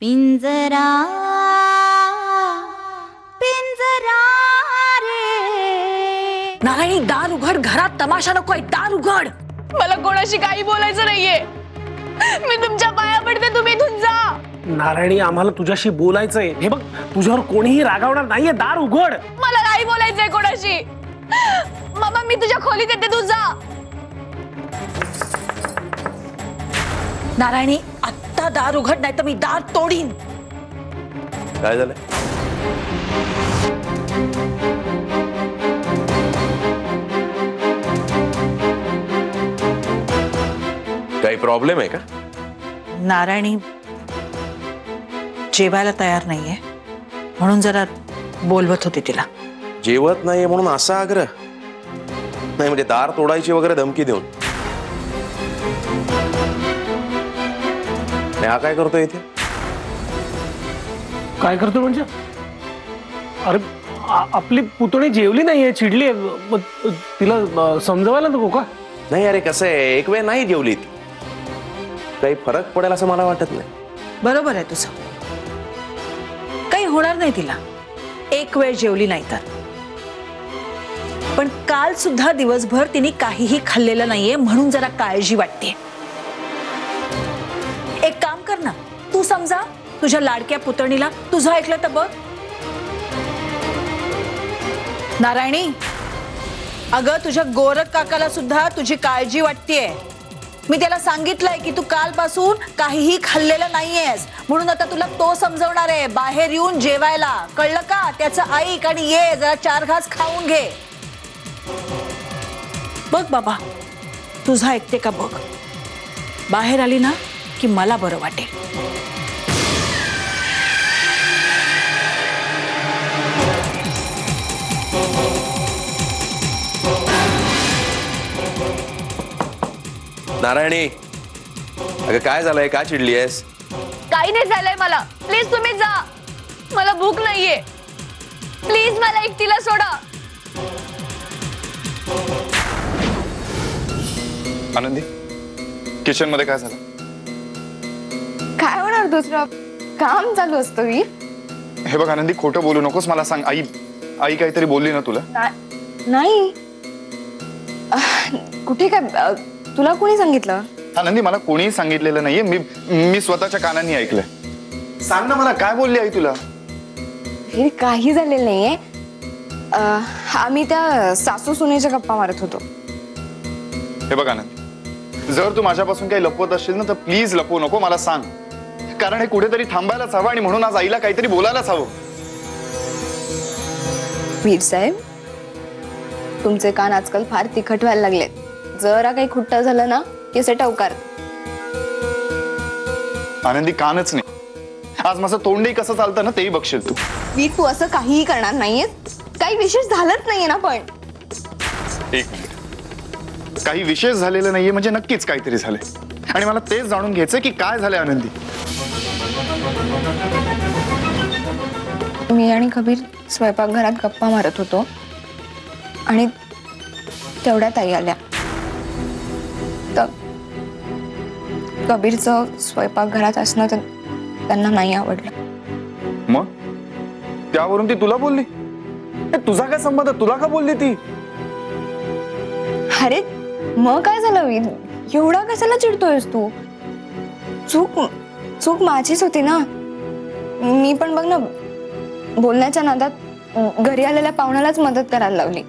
पिंजरा पिंजरा रे। नारायणी दार उघड, घरात तमाशा नकोय, दार उघड। मला कोणाशी काही बोलायचं नाहीये, मी तुमच्या पाया पडते, तुम्ही इथून जा। नारायणी आम्हाला तुझ्याशी बोलायचंय, हे बघ तुझ्यावर कोणीही रागावणार नाहीये, दार उघड। मला नाही बोलायचंय कोणाशी। मामा मी तुझ्या खोलीत येते, तू जा। नारायणी आत्ता दार उघड, नाही तर मी दार तोडीन। काय झालं? काही प्रॉब्लेम आहे का? नारायणी जेवायला तयार नाहीये, म्हणून जरा बोलवत होती तिला। जेवत नाहीये म्हणून असा आग्रह? नाही म्हणजे दार तोडायची वगैरे धमकी देऊन? हा काय करतोय इथे? काय करतो म्हणजे? अरे आपली पुतणी जेवली नाहीये, चिडली, तिला समजवायला नको का? नाही अरे कसं आहे, एक वेळ नाही जेवली ती, काही फरक पडेल असं मला वाटत नाही। बरोबर आहे तुझं, काही होणार नाही तिला एक वेळ जेवली नाही तर। पण काल सुद्धा दिवसभर तिने काहीही खाल्लेलं नाहीये, म्हणून जरा काळजी वाटते। एक काम कर ना, तू समजा तुझ्या लाडक्या पुतणीला, तुझं ऐकलं तर बघ। नारायणी अगं तुझ्या गोरख काकाला सुद्धा तुझी काळजी वाटतेय। मी त्याला सांगितलंय की तू कालपासून काहीही खाल्लेलं नाहीयेस, म्हणून आता तुला तो समजवणार आहे, बाहेर येऊन जेवायला, कळलं का? त्याचं ऐक आणि ये, जरा 4 घास खाऊन घे। बघ बाबा तुझं ऐकते का बघ, बाहेर आली ना की मला बरं वाटेल। नारायणी अगं काय झालंय, का चिडली आहेस? काही नाही झालंय मला, प्लीज तुम्ही जा, मला भूक नाहीये, प्लीज मला एकटीला सोडा। आनंदी किचन मध्ये काय झालं? काय होणार, दुसरं काम चालू असतं। मी हे बघ आनंदी, खोटं बोलू नकोस, मला सांग, आई आई काहीतरी बोलली ना तुला? नाही कुठे काय, तुला कोणी सांगितलं? आनंदी मला कोणीही सांगितलेलं नाहीये, मी स्वतःच्या कानांनी ऐकलंय। सांग ना मला, काय बोलली आई तुला? हे काही झालेलं नाहीये, आम्ही त्या सासू सुनेच्या गप्पा मारत होतो। हे बघ आनंदी, जर तू माझ्यापासून काही लपवत असशील ना तर प्लीज लपवू नको, मला सांग, कारण हे कुठेतरी थांबायलाच हवं आणि म्हणून आज आईला काहीतरी बोलायलाच हवं। वीर साहेब तुमचे कान आजकाल फार तिखट व्हायला लागलेत, जरा काही खुट्ट झालं ना की असे टवकार। आनंदी कानच नाही, आज माझं तोंडही कसं चालतं ना तेही बघशील तू। वीर तू असं काहीही करणार नाहीये, काही विशेष झालंच नाहीये ना? पण एक मिनिट, काही विशेष झालेलं नाहीये म्हणजे नक्कीच काहीतरी झालंय, आणि मला तेच जाणून घ्यायचंय की काय झालंय आनंदी। मी आणि कबीर स्वयंपाकघरात गप्पा मारत होतो आणि तेवढ्यात आई आल्या। तर कबीरचं स्वयंपाकघरात असणं त्यांना नाही आवडलं। मग त्यावरून ती तुला बोलली? तुझा काय संबंध, तुला का बोलली ती? अरे मग काय झालं वीर, एवढा कशाला चिडतोयस तू? चूक माझीच होती ना, मी पण बघ ना बोलण्याच्या नादात घरी आलेल्या पाहुण्यालाच मदत करायला लावली।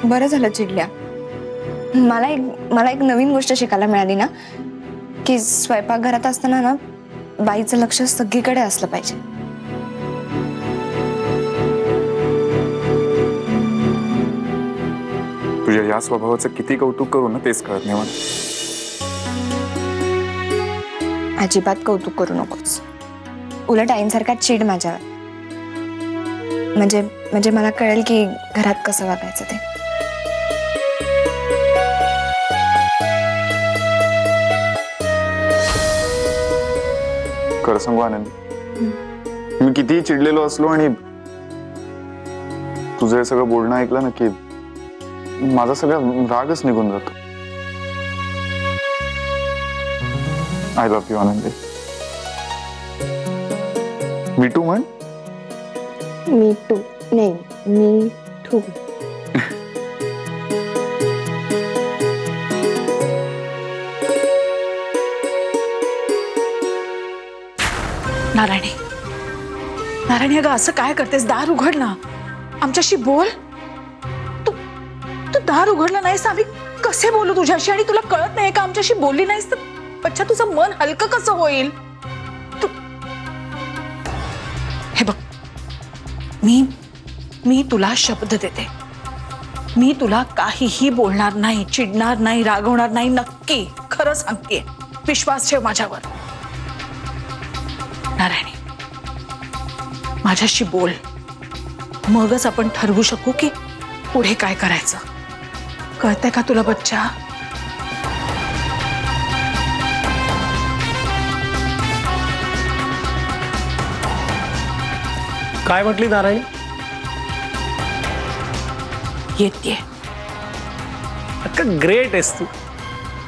बरं झालं चिडल्या, मला एक नवीन गोष्ट शिकायला मिळाली ना, की स्वयंपाकघरात असताना ना बाईचं लक्ष सगळीकडे असलं पाहिजे। तुझ्या या स्वभावाचं किती कौतुक करू ना तेच कळत नाही मला। अजिबात कौतुक करू नकोस, उलट आईंसारखा चिड माझ्यावर, म्हणजे मला कळेल की घरात कसं वागायचं ते। खरं सांगू आनंदी, मी कितीही चिडलेलो असलो आणि तुझं हे सगळं बोलणं ऐकलं ना की माझा सगळा रागच निघून जातो। आय लव्ह यू आनंदी। मिठू म्हण. मी टू नाही मी टू. नारायणी, नारायणी अगं असं काय करतेस? दार उघड ना, आमच्याशी बोल. तू तू दार उघडलं नाहीस, आम्ही कसे बोलू तुझ्याशी? आणि तुला कळत नाही का आमच्याशी बोलली नाहीस तर बच्चा तुझं मन हलकं कसं होईल? तू हे बघ, मी तुला शब्द देते, मी तुला काहीही बोलणार नाही, चिडणार नाही, रागवणार नाही. नक्की खरं सांगते, विश्वास ठेव माझ्यावर. नारायणी, माझ्याशी बोल, मगच आपण ठरवू शकू की पुढे काय करायचं. कळतंय का तुला बच्चा? काय म्हटली नारायणी? येते. ग्रेट आहेस तू.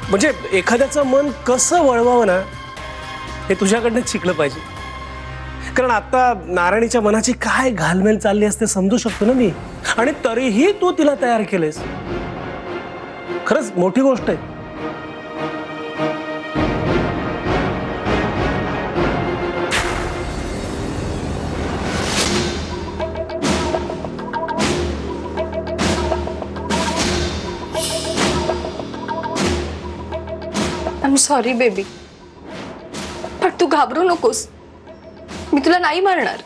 म्हणजे एखाद्याचं मन कसं वळवावं ना, हे तुझ्याकडनं शिकलं पाहिजे. कारण आता नारायणीच्या मनाची काय घालमेल चालली असते समजू शकतो ना मी. आणि तरीही तू तिला तयार केलेस, खरंच मोठी गोष्ट आहे. आय एम सॉरी बेबी, पण तू घाबरू नकोस. मी तुला नाही मारणार.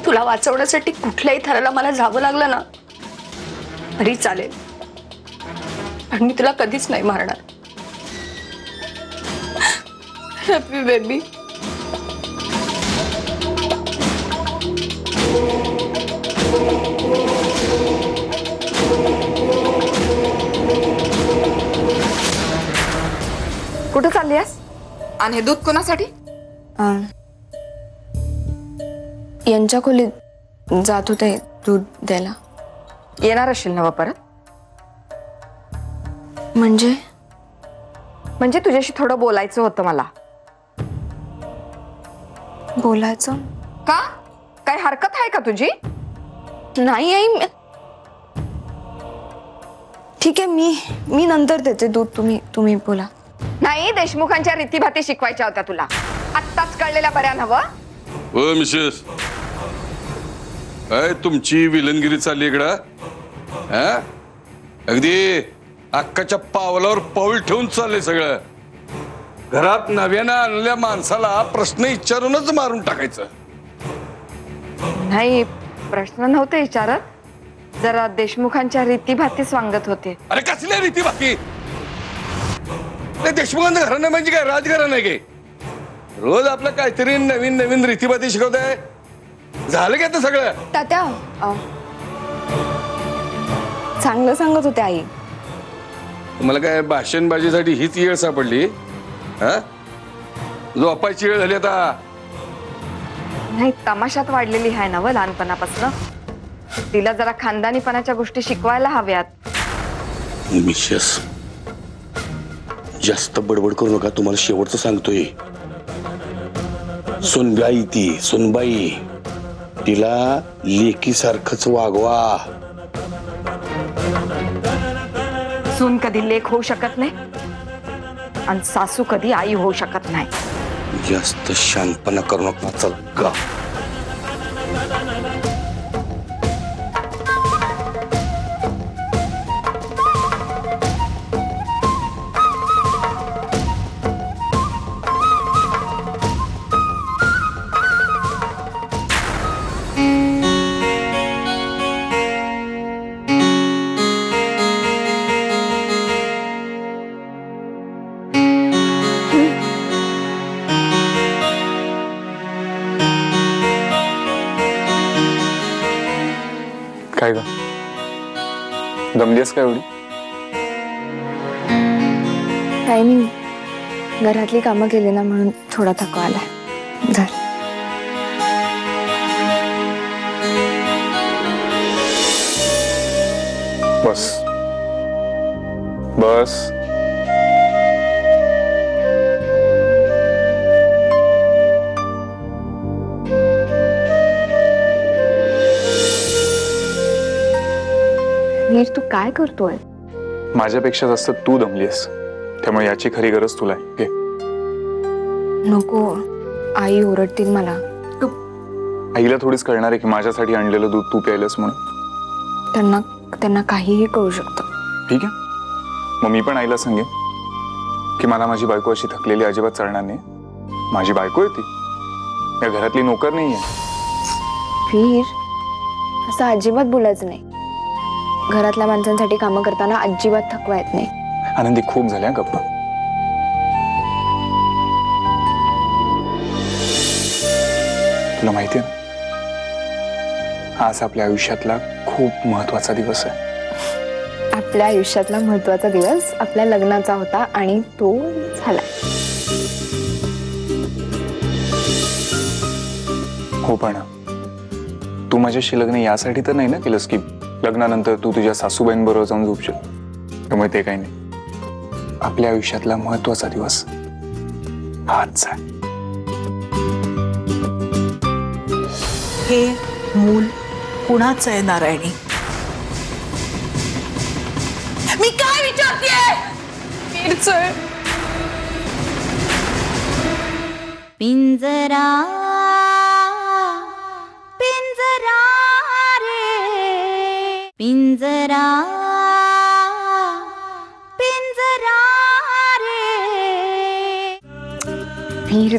तुला वाचवण्यासाठी कुठल्याही थराला मला जावं लागलं ना तरी चालेल, पण मी तुला कधीच नाही मारणार. Happy baby. कुठं चालली आहेस? आणि हे दूध कोणासाठी? यांच्या खोलीत जात होते दूध द्यायला. येणार असेल ना परत? म्हणजे तुझ्याशी थोडं बोलायचं होतं मला. बोलायचं का? काय हरकत आहे का तुझी? नाही आई. ठीक आहे, मी नंतर देते दूध. तुम्ही बोला. नाही, देशमुखांच्या रीतीभाती शिकवायच्या होत्या तुला. आत्ताच कळलेल्या बऱ्या नव्ह? ओ मिसेस, काय तुमची विलनगिरी चालली इकडं? अगदी अक्काच्या पावलावर पाऊल ठेवून चाललंय सगळं. घरात नव्यानं आणलेल्या माणसाला प्रश्न विचारूनच मारून टाकायचं. नाही, प्रश्न नव्हते विचारत, जरा देशमुखांच्या रीतीभाती सांगत होते. अरे कसल्या रीतीभाती? देशमुखांचं घराणं म्हणजे काय राजघराणं नाही काय? रोज आपलं काहीतरी नवीन नवीन रीतीभाती शिकवताय. झालं का सगळं? तात्या चांगलं सांगत होते आई. तुम्हाला काय भाषणबाजीसाठी हीच वेळ सापडली? झोपायची वेळ झाली आता. नाही, तमाशात वाढलेली आहे ना व लहानपणापासून. तिला जरा खानदानीपणाच्या गोष्टी शिकवायला हव्यात. मिसेस, जास्त बडबड करू नका. तुम्हाला शेवटचं सांगतोय. सुनबाई, ती सुनबाई, तिला लेकीसारखंच वागवा. सून कधी लेक होऊ शकत नाही आणि सासू कधी आई होऊ शकत नाही. जास्त शांतपणा करू नका. चल. काय ग, दमलीस का एवढी? काही नाही, घरातली कामं केली ना म्हणून थोडा थकवा आलाय. धर. बस बस. काय करतोय? माझ्यापेक्षा जास्त तू दमलीस, त्यामुळे याची खरी गरज तुला आहे. घे. नको, आई ओरडतील मला. आईला थोडीच कळणार आहे की माझ्यासाठी आणलेलं दूध तू प्यायलंस म्हणून. त्यांना काहीही कळू शकतं. ठीक आहे, मग मी पण आईला सांगेन की मला माझी बायको अशी थकलेली अजिबात चालणार नाही. माझी बायको आहे ती, या घरातली नोकर नाहीये. वीर, असं अजिबात बोलायचं नाही. घरातल्या माणसांसाठी कामं करताना अजिबात थकवा येत नाही. आनंदी, खूप झाल्या गप्पा. तुला माहिती आहे ना, आज आपल्या आयुष्यातला खूप महत्वाचा दिवस आहे. आपल्या आयुष्यातला महत्वाचा दिवस आपल्या लग्नाचा होता आणि तो झाला. हो, पण तू माझ्याशी लग्न यासाठी तर नाही ना केलंस की लग्नानंतर तू तुझ्या सासूबाईंबरोबर जाऊन झोपशील. त्यामुळे ते काही नाही. आपल्या आयुष्यातला महत्वाचा दिवस आजचा आहे. हे मूल कुणाचं आहे नारायणी? मी काय विचारतेय? पिंजरा पिंजरा रे पिंजरा पिंजरा रे. वीर,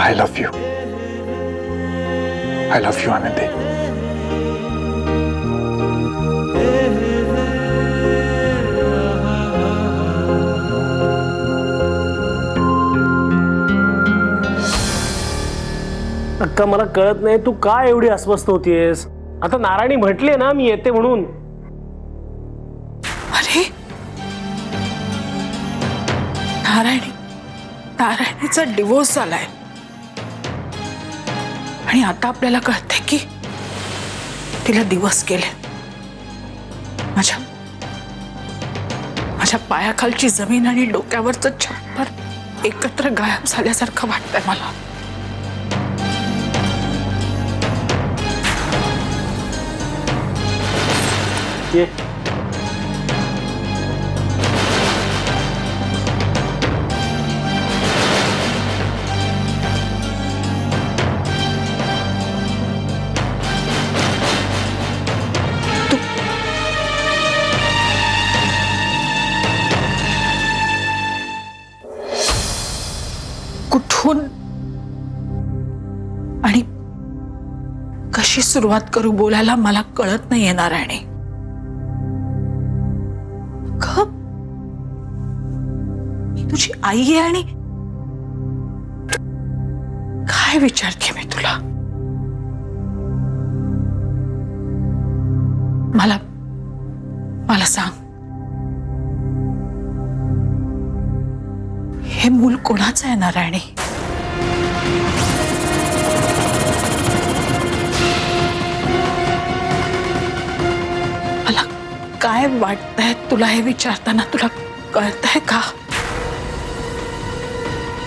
I love you. I love you, आनंदी. अक्का, मला कळत नाही तू का एवढी अस्वस्थ होतीयस? आता नारायणी म्हटले ना मी येते म्हणून. अरे नारायणीचा डिवोर्स झालाय आणि आता आपल्याला कळतंय की तिला दिवस गेले. माझ्या पायाखालची जमीन आणि डोक्यावरचं छप्पर एकत्र गायब झाल्यासारखं वाटतंय मला. ये. कुठून आणि कशी सुरुवात करू बोलायला मला कळत नाहीये नारायणी. मी तुझी आई आहे आणि काय विचारते मी तुला? मला सांग, हे मूल कोणाचं आहे नारायणी? मला काय वाटतंय तुला हे विचारताना? तुला कळतंय का?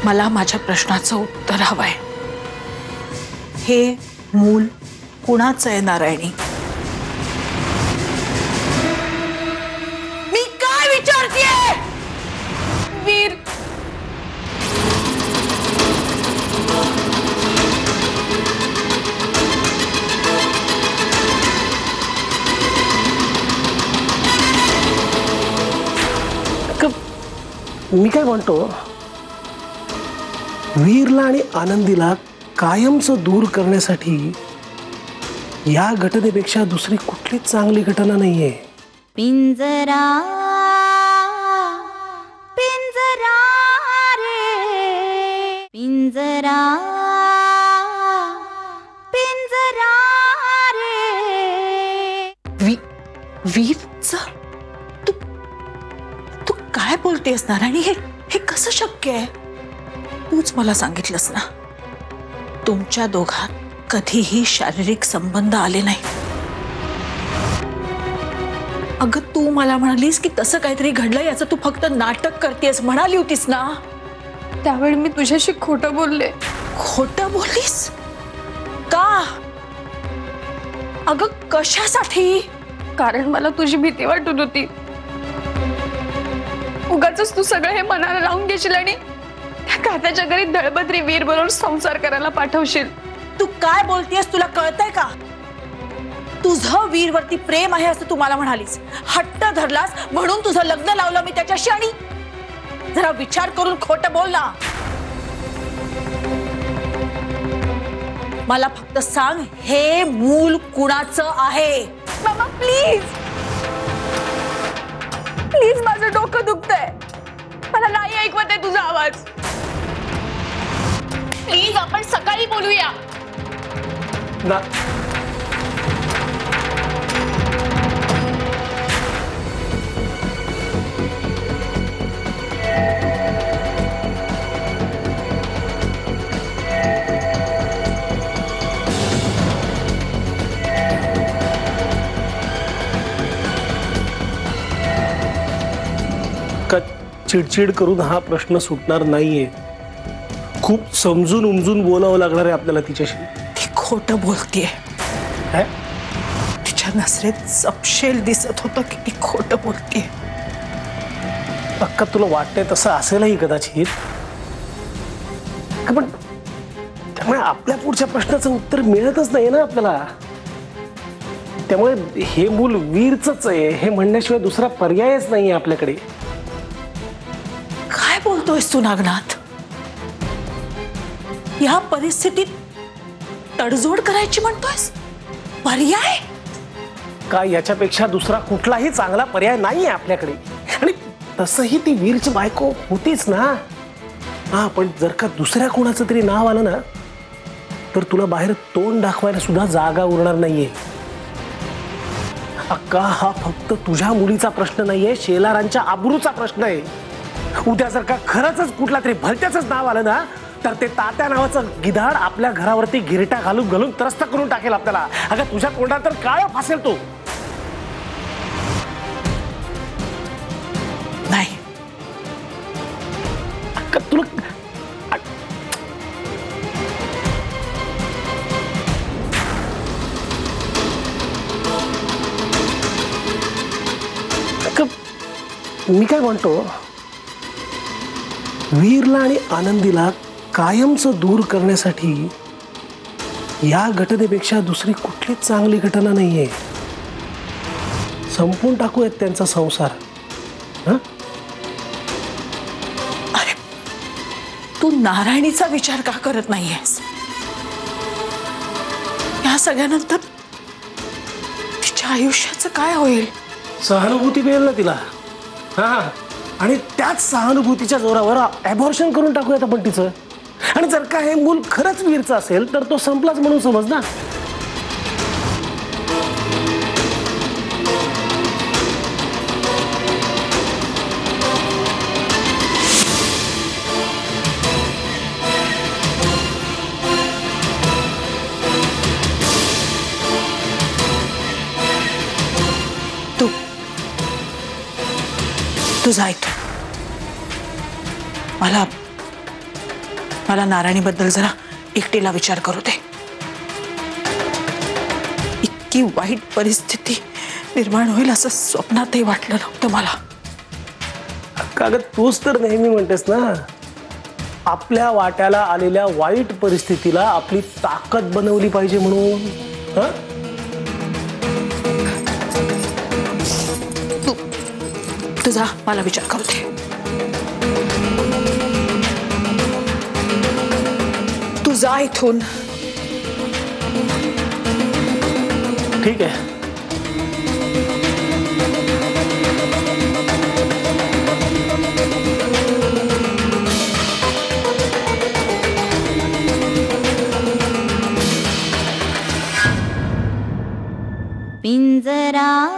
मला माझ्या प्रश्नाचं उत्तर हवंय. हे मूल कुणाचं आहे नारायणी? मी काय विचारतेय? वीर, मी काय म्हणतो, वीरला आणि आनंदीला कायमचं दूर करण्यासाठी या घटनेपेक्षा दुसरी कुठलीच चांगली घटना नाहीये. पिंजरा पिंजरा रे पिंजरा पिंजरा रे. वीरच तू तू काय बोलतेस नारायणी? हे हे कसं शक्य आहे? तूच मला सांगितलंस ना, तुमच्या दोघात कधीही शारीरिक संबंध आले नाही. अगं तू मला म्हणालीस की तसं काहीतरी घडलं, याचं तू फक्त नाटक करतेस म्हणाली होतीस ना. त्यावेळी मी तुझ्याशी खोटं बोलले. खोटं बोललीस का? अगं कशासाठी? कारण मला तुझी भीती वाटत होती. उगाच तू सगळं हे मनाला लावून घेशील आणि त्या कात्याच्या घरी दळबद्री वीर बरोबर संसार करायला पाठवशील. तू काय बोलतेस? तुला कळतंय का? तुझं वीरवरती प्रेम आहे असं तू मला म्हणालीस, हट्ट धरलास म्हणून तुझं लग्न लावलं मी त्याच्याशी. आणि जरा विचार करून खोटं बोल ना. मला फक्त सांग, हे मूल कुणाचं आहे? मामा प्लीज प्लीज, माझं डोकं दुखतंय, मला नाही ऐकवत आहे तुझा आवाज. प्लीज आपण सकाळी बोलूया. ना का चिडचिड करून हा प्रश्न सुटणार नाहीये. खूप समजून उमजून बोलावं लागणार आहे आपल्याला तिच्याशी. ती खोटं बोलतेय. काय? तिच्या नजरेत सपशेल दिसत होतं की ती खोटं बोलतेय. अक्का तुला वाटतंय तसं असेलही कदाचित, पण त्यामुळे आपल्या पुढच्या प्रश्नाचं उत्तर मिळतच नाही ना आपल्याला. त्यामुळे हे मूल वीरचंच आहे हे म्हणण्याशिवाय दुसरा पर्यायच नाहीये आपल्याकडे. काय बोलतोयस तू नागनाथ? या परिस्थितीत तडजोड करायची म्हणतोयस? पर्याय का याच्यापेक्षा दुसरा कुठलाही चांगला पर्याय नाहीये आपल्याकडे. आणि तसंही ती वीरची बायको होतीच ना. हा, पण जर का दुसऱ्या कोणाचं तरी नाव आलं ना तर तुला बाहेर तोंड दाखवायला सुद्धा जागा उरणार नाहीये. अक्का, हा फक्त तुझ्या मुलीचा प्रश्न नाहीये, शेलारांच्या आबरूचा प्रश्न आहे. उद्या जर का खरंच कुठला तरी भलत्याच नाव आलं ना तर ते तात्या नावाचं गिधाड आपल्या घरावरती गिरटा घालून घालून त्रस्त करून टाकेल आपल्याला. अगं तुझ्या तोंडात तर काय फासेल तो. नाही. अक्का तुला अक्का, मी काय म्हणतो, वीरला आणि आनंदीला कायमचं दूर करण्यासाठी या घटनेपेक्षा दुसरी कुठलीच चांगली घटना नाहीये. संपून टाकूयात त्यांचा संसार. अरे तू नारायणीचा विचार का करत नाहीयेस? या सगळ्यानंतर तिच्या आयुष्याचं काय होईल? सहानुभूती मिळेल ना तिला. हा, आणि त्याच सहानुभूतीच्या जोरावर ॲबॉर्शन करून टाकूयात आपण तिचं. आणि जर का हे मूल खरंच वीरचं असेल तर तो संपलाच म्हणून समज ना. तू जायतो. मला मला नारायणीबद्दल जरा एकटीला विचार करू दे. इतकी वाईट परिस्थिती निर्माण होईल असं स्वप्नातही वाटलं नव्हतं मला. कागद तूच तर नेहमी म्हणतेस ना, आपल्या वाट्याला आलेल्या वाईट परिस्थितीला आपली ताकद बनवली पाहिजे म्हणून. तू जा, मला विचार करू दे. जा इथून. ठीक आहे. पिंजरा